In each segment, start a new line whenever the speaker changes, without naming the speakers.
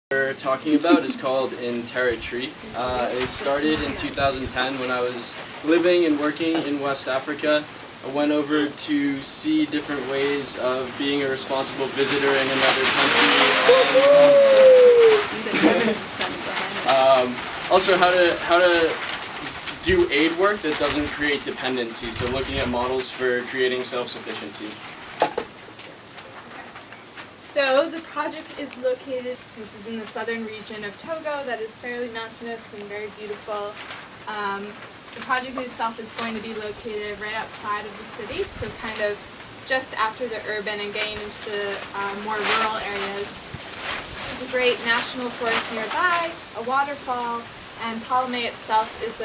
We're talking about is called InTerraTree. It started in 2010 when I was living and working in West Africa. I went over to see different ways of being a responsible visitor in another country, and also how to do aid work that doesn't create dependency. So looking at models for creating self-sufficiency.
So the project is located, this is in the southern region of Togo that is fairly mountainous and very beautiful. The project itself is going to be located right outside of the city, so kind of just after the urban and getting into the more rural areas. There's a great national forest nearby, a waterfall, and Palme itself is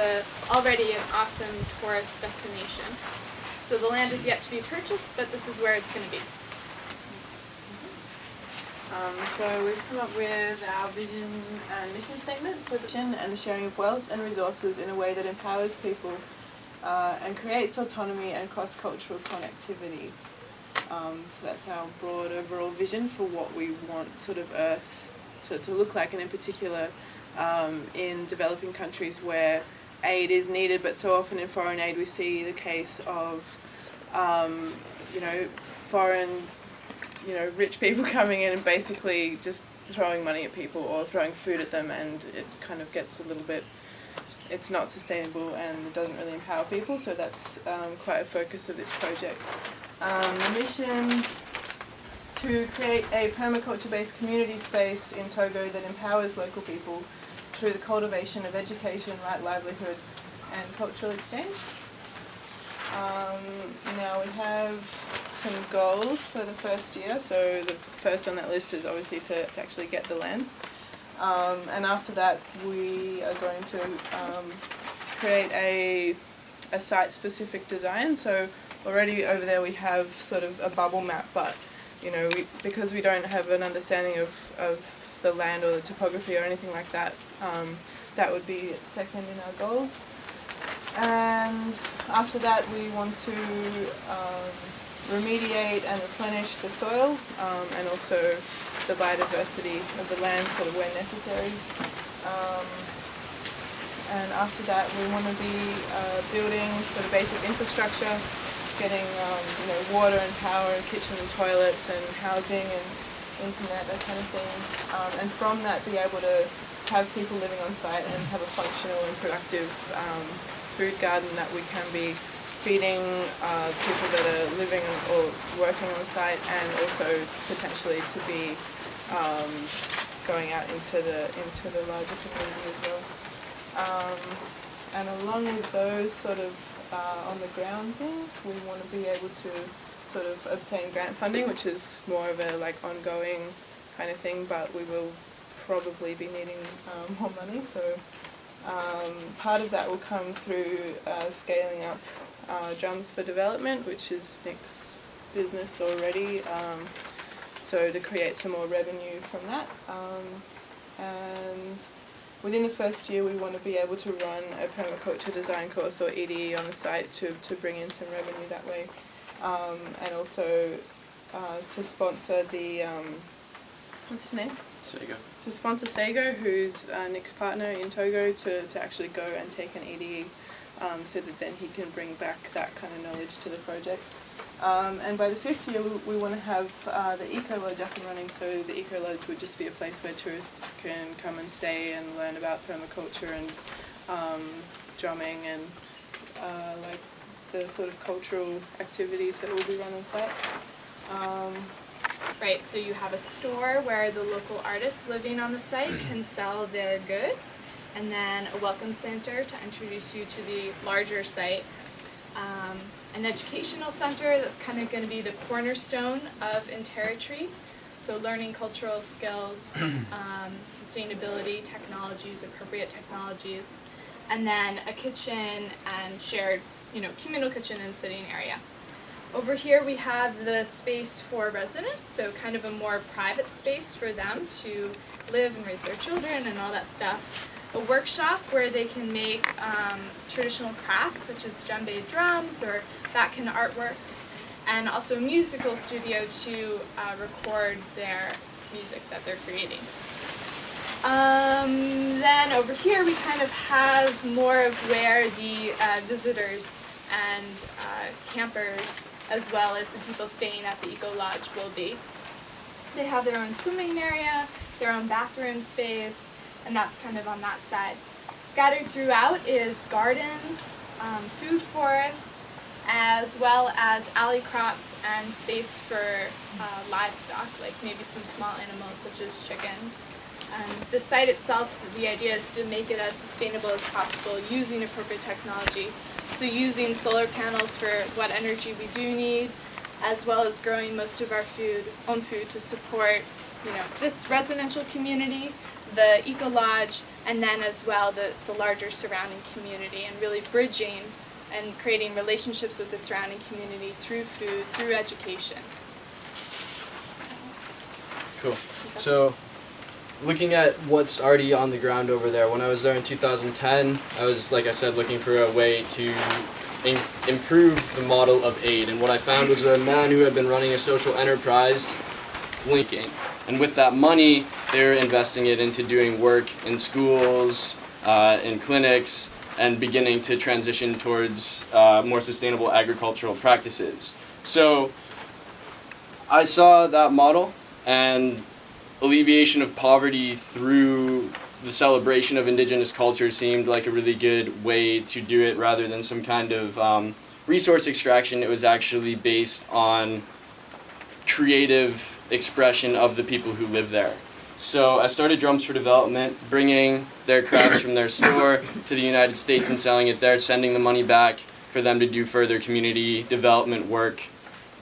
already an awesome tourist destination. So the land is yet to be purchased, but this is where it's going to be.
So we've come up with our vision and mission statement, so the vision and the sharing of wealth and resources in a way that empowers people and creates autonomy and cross-cultural connectivity. So that's our broad overall vision for what we want sort of Earth to look like, and in particular in developing countries where aid is needed, but so often in foreign aid we see the case of foreign rich people coming in and basically just throwing money at people or throwing food at them, and it kind of gets a little bit, it's not sustainable and it doesn't really empower people, so that's quite a focus of this project. The mission to create a permaculture-based community space in Togo that empowers local people through the cultivation of education, right livelihood and cultural exchange. Now we have some goals for the first year. So the first on that list is obviously to actually get the land. And after that we are going to create a site-specific design. So already over there we have sort of a bubble map, but because we don't have an understanding of the land or the topography or anything like that, that would be second in our goals. And after that we want to remediate and replenish the soil and also the biodiversity of the land sort of where necessary. And after that we want to be building sort of basic infrastructure, getting water and power and kitchen and toilets and housing and internet, that kind of thing. And from that be able to have people living on site and have a functional and productive food garden that we can be feeding people that are living or working on site, and also potentially to be going out into the larger community as well. And along with those sort of on the ground things, we want to be able to sort of obtain grant funding, which is more of a ongoing kind of thing, but we will probably be needing more money. So part of that will come through scaling up Drums for Development, which is Nick's business already, so to create some more revenue from that. And within the first year we want to be able to run a permaculture design course or EDE on the site to bring in some revenue that way, and also to sponsor the, what's his name?
Sego.
To sponsor Sego, who's Nick's partner in Togo, to actually go and take an EDE, so that then he can bring back that kind of knowledge to the project. And by the fifth year we want to have the Ecovillage up and running, so the Ecovillage would just be a place where tourists can come and stay and learn about permaculture and drumming and the sort of cultural activities that will be run on site.
Right, so you have a store where the local artists living on the site can sell their goods, and then a welcome center to introduce you to the larger site. An educational center that's kind of going to be the cornerstone of InTerraTree, so learning cultural skills, sustainability technologies, appropriate technologies, and then a kitchen and shared, communal kitchen and sitting area. Over here we have the space for residents, so kind of a more private space for them to live and raise their children and all that stuff. A workshop where they can make traditional crafts such as djembe drums or Batkin artwork, and also a musical studio to record their music that they're creating. Then over here we kind of have more of where the visitors and campers, as well as the people staying at the Eco Lodge, will be. They have their own swimming area, their own bathroom space, and that's kind of on that side. Scattered throughout is gardens, food forests, as well as alley crops and space for livestock, like maybe some small animals such as chickens. The site itself, the idea is to make it as sustainable as possible using appropriate technology. So using solar panels for what energy we do need, as well as growing most of our own food to support, this residential community, the Eco Lodge, and then as well the larger surrounding community, and really bridging and creating relationships with the surrounding community through food, through education.
Cool. So, looking at what's already on the ground over there, when I was there in 2010, I was, like I said, looking for a way to improve the model of aid. And what I found was a man who had been running a social enterprise, linking. And with that money, they're investing it into doing work in schools, in clinics, and beginning to transition towards more sustainable agricultural practices. So I saw that model, and alleviation of poverty through the celebration of indigenous culture seemed like a really good way to do it, rather than some kind of resource extraction. It was actually based on creative expression of the people who live there. So I started Drums for Development, bringing their crafts from their store to the United States and selling it there, sending the money back for them to do further community development work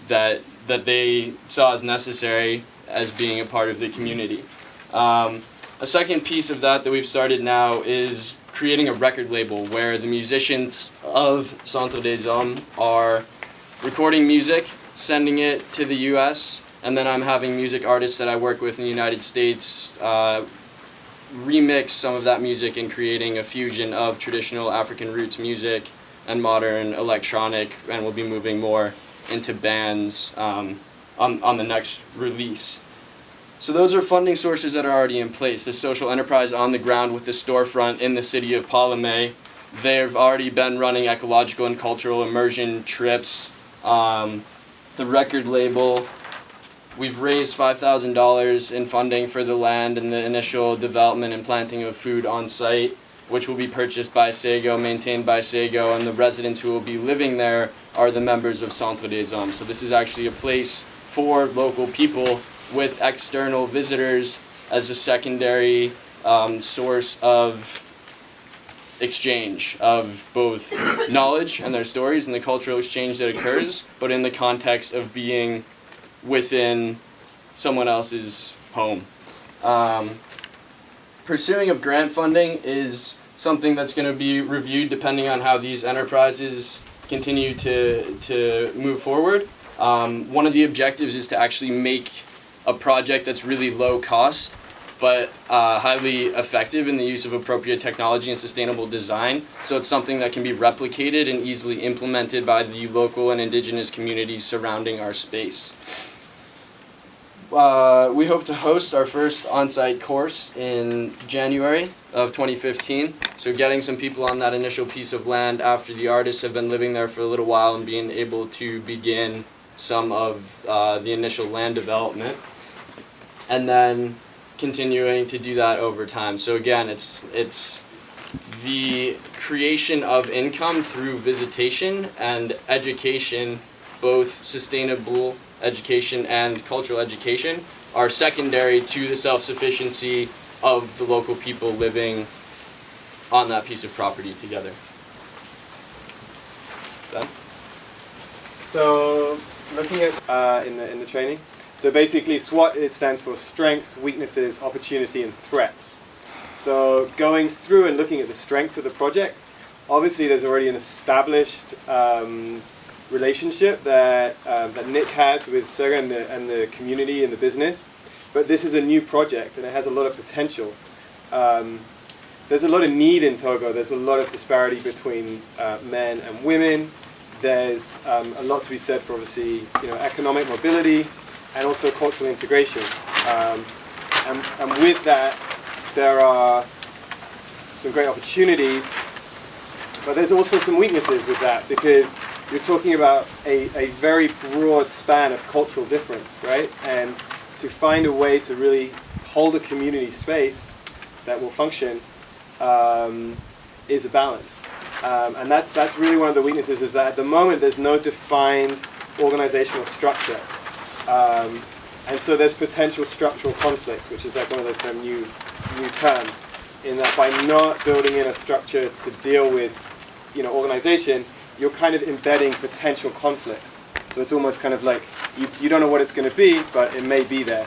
that they saw as necessary as being a part of the community. A second piece of that we've started now is creating a record label where the musicians of Centre des Hommes are recording music, sending it to the US, and then I'm having music artists that I work with in the United States remix some of that music and creating a fusion of traditional African roots music and modern electronic, and we'll be moving more into bands on the next release. So those are funding sources that are already in place. The social enterprise on the ground with the storefront in the city of Palamé. They've already been running ecological and cultural immersion trips. The record label, we've raised $5,000 in funding for the land and the initial development and planting of food on site, which will be purchased by Sego, maintained by Sego, and the residents who will be living there are the members of Centre des Hommes. So this is actually a place for local people with external visitors as a secondary source of exchange of both knowledge and their stories and the cultural exchange that occurs, but in the context of being within someone else's home. Pursuing of grant funding is something that's going to be reviewed depending on how these enterprises continue to move forward. One of the objectives is to actually make a project that's really low cost but highly effective in the use of appropriate technology and sustainable design. So it's something that can be replicated and easily implemented by the local and indigenous communities surrounding our space. We hope to host our first on-site course in January of 2015. So getting some people on that initial piece of land after the artists have been living there for a little while and being able to begin some of the initial land development. And then continuing to do that over time. So again, it's the creation of income through visitation and education, both sustainable education and cultural education, are secondary to the self-sufficiency of the local people living on that piece of property together. Ben?
So looking at in the training, so basically SWOT, it stands for strengths, weaknesses, opportunity, and threats. So going through and looking at the strengths of the project, obviously there's already an established relationship that Nick had with Sega and the community and the business, but this is a new project and it has a lot of potential. There's a lot of need in Togo. There's a lot of disparity between men and women. There's a lot to be said for obviously economic mobility and also cultural integration. And with that, there are some great opportunities, but there's also some weaknesses with that, because you're talking about a very broad span of cultural difference, right? And to find a way to really hold a community space that will function is a balance. And that's really one of the weaknesses, is that at the moment there's no defined organizational structure. And so there's potential structural conflict, which is like one of those kind of new terms, in that by not building in a structure to deal with, organization, you're kind of embedding potential conflicts. So it's almost kind of like you don't know what it's going to be, but it may be there.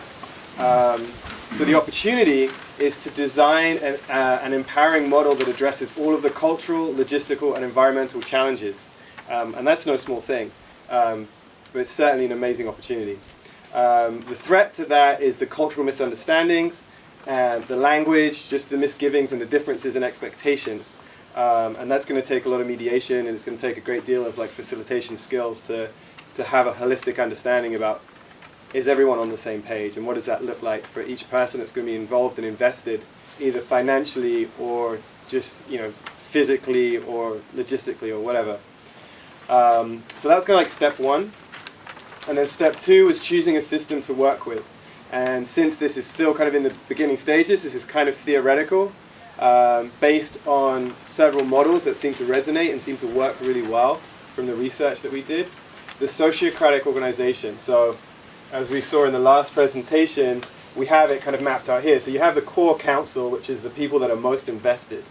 So the opportunity is to design an empowering model that addresses all of the cultural, logistical, and environmental challenges. And that's no small thing, but it's certainly an amazing opportunity. The threat to that is the cultural misunderstandings, the language, just the misgivings and the differences in expectations. And that's going to take a lot of mediation, and it's going to take a great deal of facilitation skills to have a holistic understanding about, is everyone on the same page, and what does that look like for each person that's going to be involved and invested, either financially or just physically or logistically or whatever. So that's kind of like step one. And then step two is choosing a system to work with. And since this is still kind of in the beginning stages, this is kind of theoretical, based on several models that seem to resonate and seem to work really well from the research that we did. The sociocratic organization. So as we saw in the last presentation, we have it kind of mapped out here. So you have the core council, which is the people that are most invested,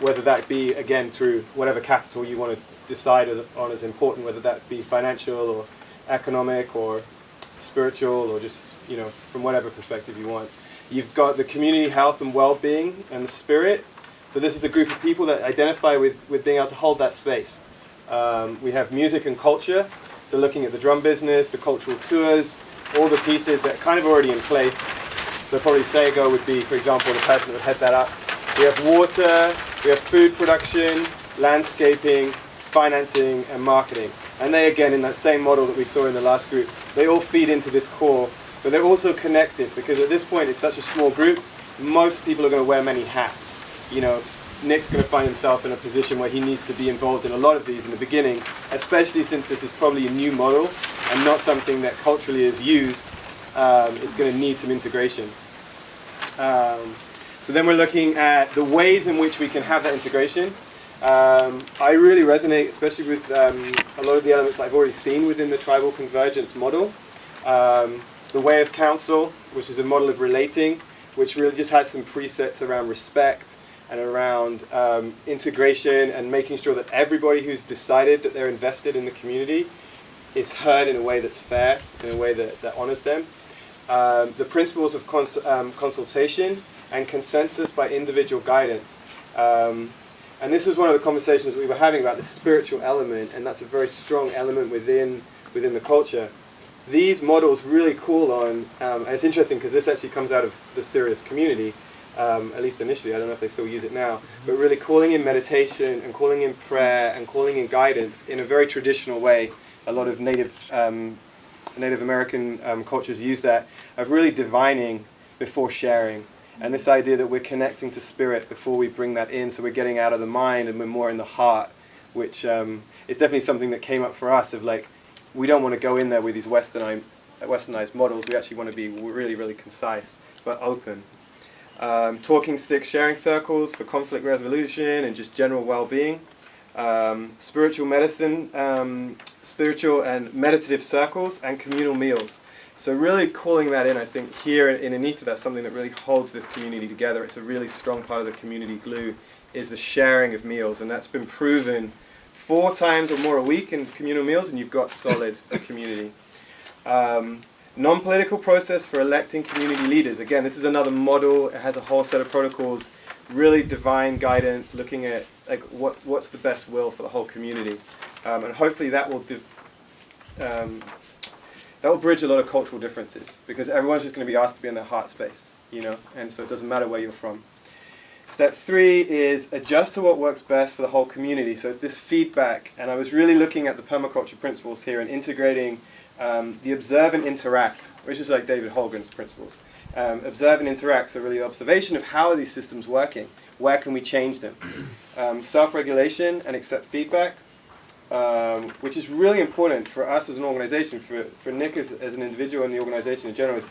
whether that be, again, through whatever capital you want to decide on as important, whether that be financial or economic or spiritual, or just, from whatever perspective you want. You've got the community health and well-being and the spirit. So this is a group of people that identify with being able to hold that space. We have music and culture. So looking at the drum business, the cultural tours, all the pieces that are kind of already in place. So probably Sego would be, for example, the person that would head that up. We have water, we have food production, landscaping, financing, and marketing. And they, again, in that same model that we saw in the last group, they all feed into this core, but they're also connected, because at this point it's such a small group, most people are going to wear many hats. Nick's going to find himself in a position where he needs to be involved in a lot of these in the beginning, especially since this is probably a new model and not something that culturally is used. It's going to need some integration. So then we're looking at the ways in which we can have that integration. I really resonate, especially with a lot of the elements I've already seen within the tribal convergence model. The way of council, which is a model of relating, which really just has some presets around respect and around integration and making sure that everybody who's decided that they're invested in the community is heard in a way that's fair, in a way that honors them. The principles of consultation and consensus by individual guidance. And this was one of the conversations we were having about the spiritual element, and that's a very strong element within the culture. These models really call on, and it's interesting because this actually comes out of the Sirius community, at least initially, I don't know if they still use it now, but really calling in meditation and calling in prayer and calling in guidance in a very traditional way. A lot of Native American cultures use that, of really divining before sharing. And this idea that we're connecting to spirit before we bring that in, so we're getting out of the mind and we're more in the heart, which is definitely something that came up for us, of we don't want to go in there with these westernized models. We actually want to be really, really concise, but open. Talking stick sharing circles for conflict resolution and just general well-being. Spiritual medicine, spiritual and meditative circles, and communal meals. So really calling that in, I think here in Inan Itah, that's something that really holds this community together. It's a really strong part of the community glue, is the sharing of meals, and that's been proven 4 times or more a week in communal meals, and you've got solid community. Non-political process for electing community leaders. Again, this is another model. It has a whole set of protocols, really divine guidance, looking at what's the best will for the whole community, and hopefully that will bridge a lot of cultural differences, because everyone's just going to be asked to be in their heart space, and so it doesn't matter where you're from. Step 3 is adjust to what works best for the whole community. So it's this feedback, and I was really looking at the permaculture principles here and integrating the observe and interact, which is like David Holgan's principles. Observe and interact, so really observation of how are these systems working, where can we change them. Self-regulation and accept feedback, which is really important for us as an organization, for Nick as an individual and the organization in general. Is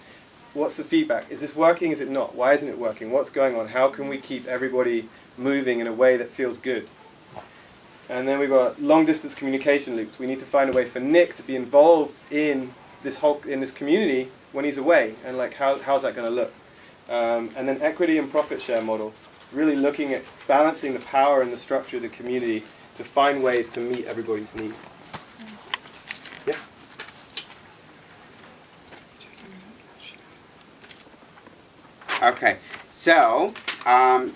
what's the feedback? Is this working? Is it not? Why isn't it working? What's going on? How can we keep everybody moving in a way that feels good? And then we've got long distance communication loops. We need to find a way for Nick to be involved in this community when he's away, and like how's that going to look? And then equity and profit share model, really looking at balancing the power and the structure of the community to find ways to meet everybody's needs. Yeah.
Okay, so I'm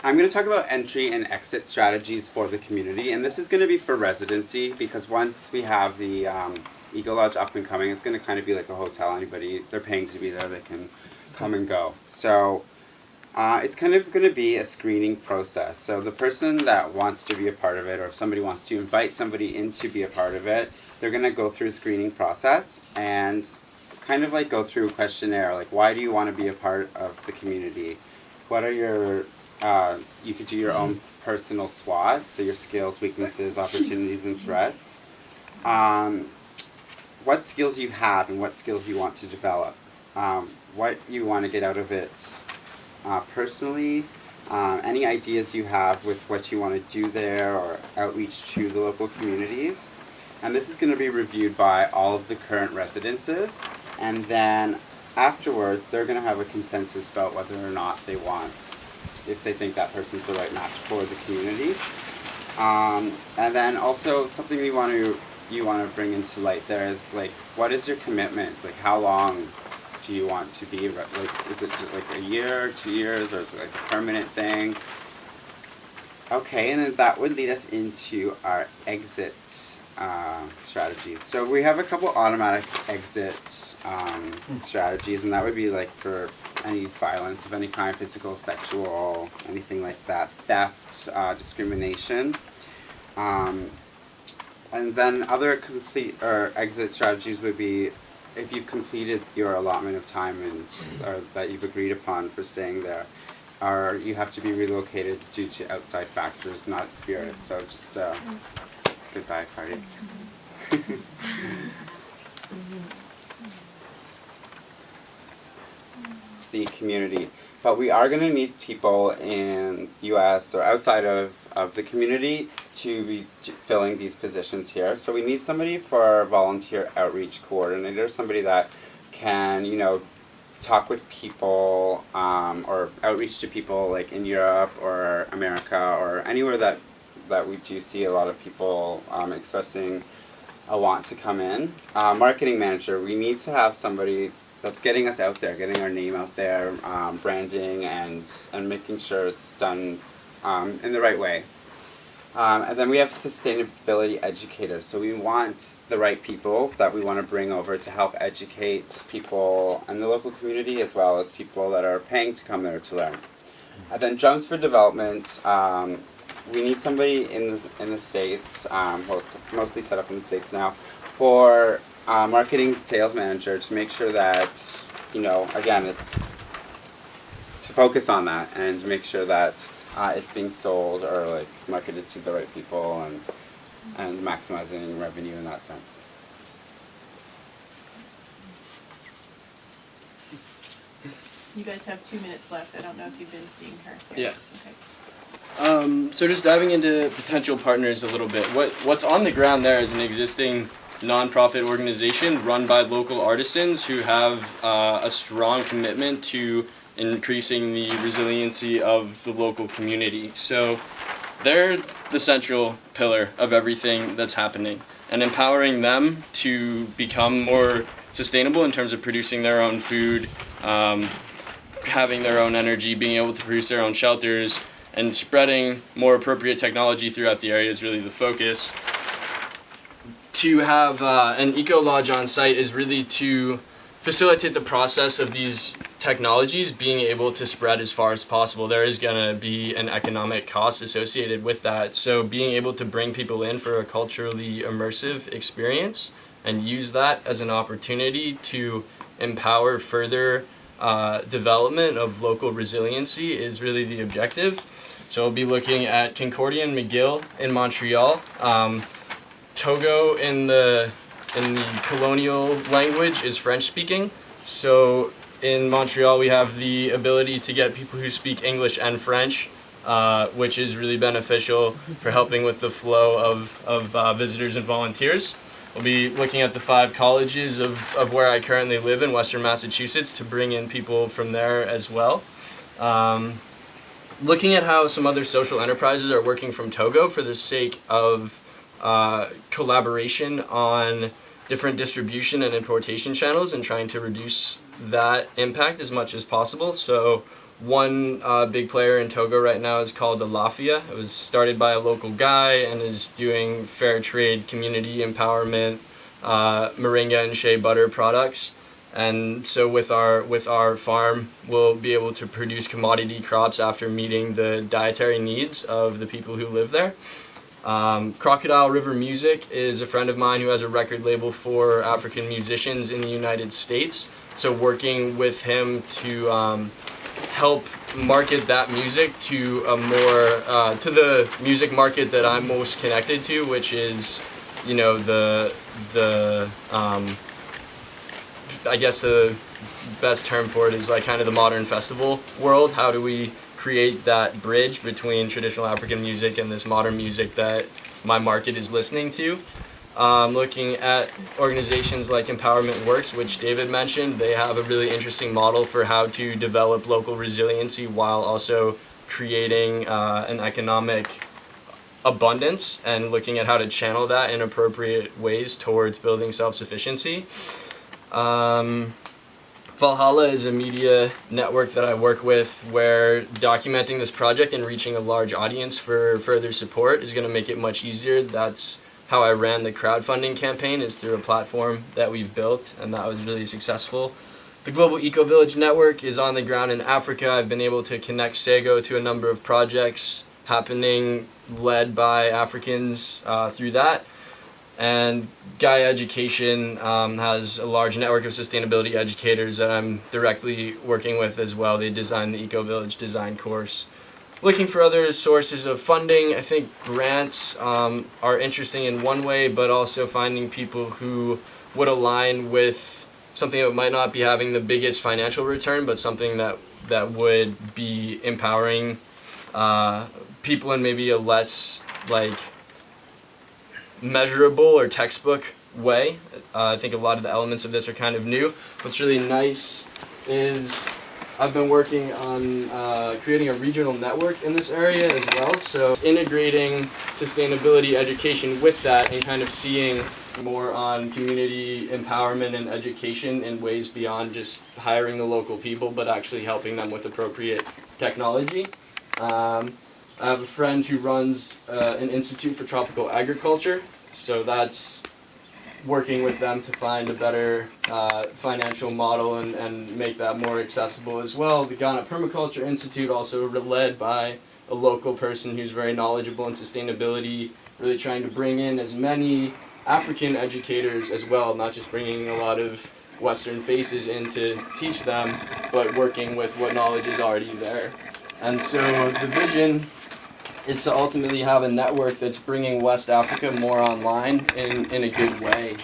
going to talk about entry and exit strategies for the community, and this is going to be for residency, because once we have the Ecovillage up and coming, it's going to kind of be like a hotel. Anybody, they're paying to be there, they can come and go. So it's kind of going to be a screening process. So the person that wants to be a part of it, or if somebody wants to invite somebody in to be a part of it, they're going to go through a screening process and kind of like go through a questionnaire, like why do you want to be a part of the community? What are your, you could do your own personal SWOT, so your skills, weaknesses, opportunities, and threats. What skills you have and what skills you want to develop. What you want to get out of it personally. Any ideas you have with what you want to do there or outreach to the local communities. And this is going to be reviewed by all of the current residences. And then afterwards, they're going to have a consensus about whether or not they want, if they think that person's the right match for the community. And then also something you want to bring into light there is like, what is your commitment? Like, how long do you want to be? Like, is it just like a year, 2 years, or is it like a permanent thing? Okay, and then that would lead us into our exit strategies. So we have a couple automatic exit strategies, and that would be like for any violence of any kind, physical, sexual, anything like that, theft, discrimination. And then other complete or exit strategies would be if you've completed your allotment of time and or that you've agreed upon for staying there, or you have to be relocated due to outside factors, not spirit. So just goodbye party. The community. But we are going to need people in US or outside of the community to be filling these positions here. So we need somebody for our volunteer outreach coordinator, somebody that can, you know, talk with people or outreach to people like in Europe or America or anywhere that we do see a lot of people expressing a want to come in. Marketing manager, we need to have somebody that's getting us out there, getting our name out there, branding and making sure it's done in the right way. And then we have sustainability educators. So we want the right people that we want to bring over to help educate people in the local community as well as people that are paying to come there to learn. And then Drums for Development. We need somebody in the States, well it's mostly set up in the States now, for marketing sales manager to make sure that, you know, again, it's to focus on that and make sure that it's being sold or like marketed to the right people and maximizing revenue in that sense.
You guys have 2 minutes left. I don't know if you've been seeing her.
Yeah.
Okay.
So just diving into potential partners a little bit, what's on the ground there is an existing nonprofit organization run by local artisans who have a strong commitment to increasing the resiliency of the local community. So they're the central pillar of everything that's happening, and empowering them to become more sustainable in terms of producing their own food, having their own energy, being able to produce their own shelters, and spreading more appropriate technology throughout the area is really the focus. To have an eco-lodge on site is really to facilitate the process of these technologies being able to spread as far as possible. There is going to be an economic cost associated with that. So being able to bring people in for a culturally immersive experience and use that as an opportunity to empower further development of local resiliency is really the objective. So we'll be looking at Concordia and McGill in Montreal. Togo in the colonial language is French speaking. So in Montreal we have the ability to get people who speak English and French, which is really beneficial for helping with the flow of visitors and volunteers. We'll be looking at the 5 colleges of where I currently live in Western Massachusetts to bring in people from there as well. Looking at how some other social enterprises are working from Togo for the sake of collaboration on different distribution and importation channels and trying to reduce that impact as much as possible. So one big player in Togo right now is called the Lafia. It was started by a local guy and is doing fair trade, community empowerment, moringa and shea butter products. And so with our farm, we'll be able to produce commodity crops after meeting the dietary needs of the people who live there. Crocodile River Music is a friend of mine who has a record label for African musicians in the United States. So working with him to help market that music to a more to the music market that I'm most connected to, which is, you know, the I guess the best term for it is like kind of the modern festival world. How do we create that bridge between traditional African music and this modern music that my market is listening to? Looking at organizations like Empowerment Works, which David mentioned, they have a really interesting model for how to develop local resiliency while also creating an economic abundance and looking at how to channel that in appropriate ways towards building self-sufficiency. Valhalla is a media network that I work with where documenting this project and reaching a large audience for further support is going to make it much easier. That's how I ran the crowdfunding campaign, is through a platform that we've built, and that was really successful. The Global Ecovillage Network is on the ground in Africa. I've been able to connect Sego to a number of projects happening led by Africans through that. And Gaia Education has a large network of sustainability educators that I'm directly working with as well. They designed the Ecovillage Design Course. Looking for other sources of funding, I think grants are interesting in one way, but also finding people who would align with something that might not be having the biggest financial return, but something that would be empowering people in maybe a less like measurable or textbook way. I think a lot of the elements of this are kind of new. What's really nice is I've been working on creating a regional network in this area as well, so integrating sustainability education with that and kind of seeing more on community empowerment and education in ways beyond just hiring the local people, but actually helping them with appropriate technology. I have a friend who runs an Institute for Tropical Agriculture, so that's working with them to find a better financial model and make that more accessible as well. The Ghana Permaculture Institute, also led by a local person who's very knowledgeable in sustainability, really trying to bring in as many African educators as well, not just bringing a lot of Western faces in to teach them, but working with what knowledge is already there. And so the vision is to ultimately have a network that's bringing West Africa more online in a good way.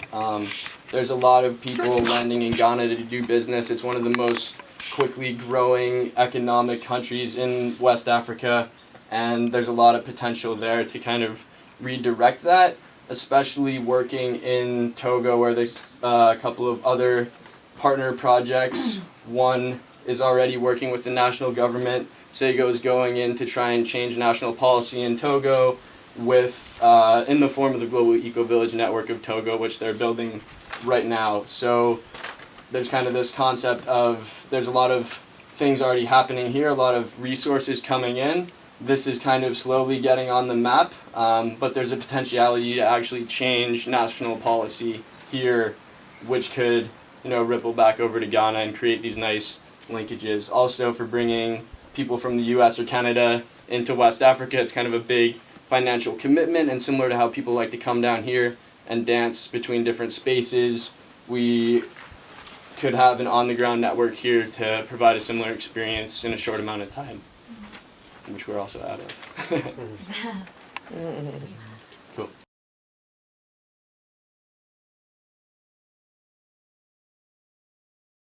There's a lot of people landing in Ghana to do business. It's one of the most quickly growing economic countries in West Africa, and there's a lot of potential there to kind of redirect that, especially working in Togo where there's a couple of other partner projects. One is already working with the national government. Sego is going in to try and change national policy in Togo with in the form of the Global Ecovillage Network of Togo, which they're building right now. So there's kind of this concept of there's a lot of things already happening here, a lot of resources coming in. This is kind of slowly getting on the map, but there's a potentiality to actually change national policy here, which could, you know, ripple back over to Ghana and create these nice linkages. Also for bringing people from the US or Canada into West Africa, it's kind of a big financial commitment, and similar to how people like to come down here and dance between different spaces, we could have an on-the-ground network here to provide a similar experience in a short amount of time, which we're also out of.